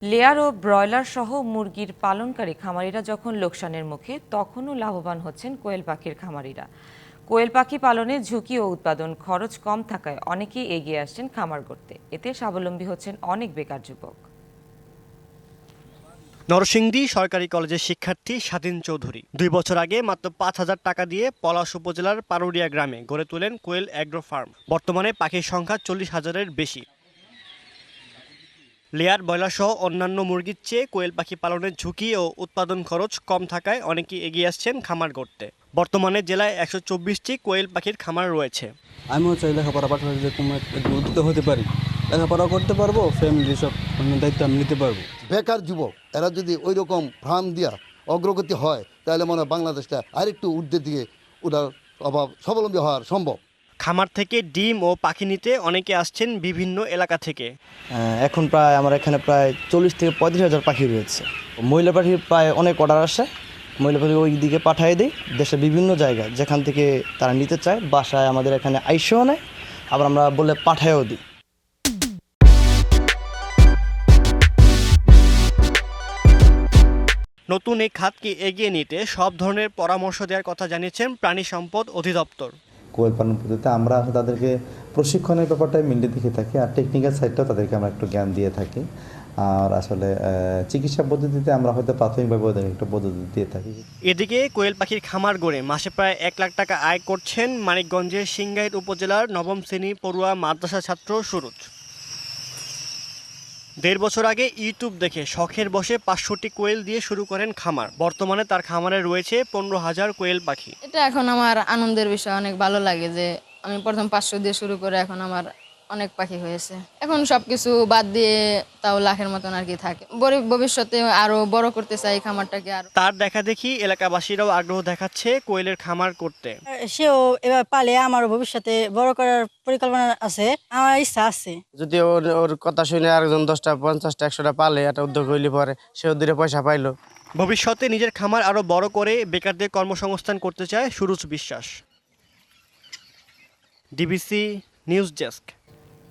Layer ও broiler সহ মুরগির পালনকারী খামারিরা যখন লোকসানের মুখে, তখনও লাভবান হচ্ছেন কোয়েল পাখির খামারিরা। কোয়েল পাখি পালনে ঝুঁকি ও উৎপাদন খরচ কম থাকায় অনেকেই এগিয়ে আসছেন খামার করতে। এতে স্বাবলম্বী হচ্ছেন অনেক বেকার যুবক। নরসিংদী সরকারি কলেজের শিক্ষার্থী স্বাধীন চৌধুরী 2 বছর আগে মাত্র 5,000 টাকা দিয়ে পলাশ উপজেলার পারুরিয়া গ্রামে গড়ে তোলেন কোয়েল অ্যাগ্রো ফার্ম। বর্তমানে পাখির সংখ্যা 40,000-এর বেশি। লেয়ার, ব্রয়লার সহ অন্যান্য মুরগির চেয়ে কোয়েল পাখি পালনের ঝুঁকি ও উৎপাদন খরচ কম থাকায় অনেকেই এগিয়ে আসছেন খামার করতে। বর্তমানে জেলায় 124টি কোয়েল পাখির খামার রয়েছে। আমিও চাই লেখাপড়া পাঠালে যে কোনো একটা উদ্যোক্ত হতে পারি, লেখাপড়া করতে পারবো, ফ্যামিলি সব দায়িত্ব আমি নিতে পারবো। বেকার যুবক এরা যদি ওই রকম ফার্ম দিয়া অগ্রগতি হয়, তাহলে মনে হয় বাংলাদেশটা আরেকটু ঊর্ধ্বের দিকে ওটার স্বাবলম্বী হওয়ার সম্ভব। খামার থেকে ডিম ও পাখি নিতে অনেকে আসছেন বিভিন্ন এলাকা থেকে। এখন প্রায় আমার এখানে প্রায় 40 থেকে 35,000 পাখি রয়েছে। মহিলা পাখির প্রায় অনেক অর্ডার আসে, মহিলা পাখি ওই দিকে পাঠিয়ে দিই দেশের বিভিন্ন জায়গায়, যেখান থেকে তারা নিতে চায়। বাসায় আমাদের এখানে আইসেও নেয়, আবার আমরা বলে পাঠায়ও দিই। নতুন এই খাতকে এগিয়ে নিতে সব ধরনের পরামর্শ দেওয়ার কথা জানিয়েছেন প্রাণী সম্পদ অধিদপ্তর। কোয়েল পালন পদ্ধতিতে আমরা তাদেরকে প্রশিক্ষণের ব্যাপারটাই মেনলি দেখে থাকি, আর টেকনিক্যাল সাইডটাও তাদেরকে আমরা একটু জ্ঞান দিয়ে থাকি। আর আসলে চিকিৎসা পদ্ধতিতে আমরা হয়তো প্রাথমিকভাবে ওদের একটা পদ্ধতি দিয়ে থাকি। এদিকে কোয়েল পাখির খামার গড়ে মাসে প্রায় 1 লাখ টাকা আয় করছেন মানিকগঞ্জের সিংগাইর উপজেলার 9ম শ্রেণী পড়ুয়া মাদ্রাসা ছাত্র সুরুজ। 1.5 বছর আগে ইউটিউব দেখে শখের বসে 500টি কোয়েল দিয়ে শুরু করেন খামার। বর্তমানে তার খামারে রয়েছে 15,000 কোয়েল পাখি। এটা এখন আমার আনন্দের বিষয়, অনেক ভালো লাগে যে আমি প্রথম 500 দিয়ে শুরু করে এখন আমার অনেক পাখি হয়েছে। এখন সবকিছু বাদ দিয়ে তাও লাখের মতন আর কি থাকে। ভবিষ্যতে আরো বড় করতে চাই খামারটাকে। আর তার দেখা দেখি এলাকাবাসীরাও আগ্রহ দেখাচ্ছে কোয়েলের খামার করতে। সেও এবার পালে আমার ভবিষ্যতে বড় করার পরিকল্পনা আছে, আমার ইচ্ছা আছে। যদি ওর কথা শুনে আরেকজন 10টা 50টা 100টা পালে একটা উদ্যোগ হইলে পরে সেও 2 পয়সা পাইলো। ভবিষ্যতে নিজের খামার আরো বড় করে বেকারদের কর্মসংস্থান করতে চায় সুরুজ বিশ্বাস। DBC news desk.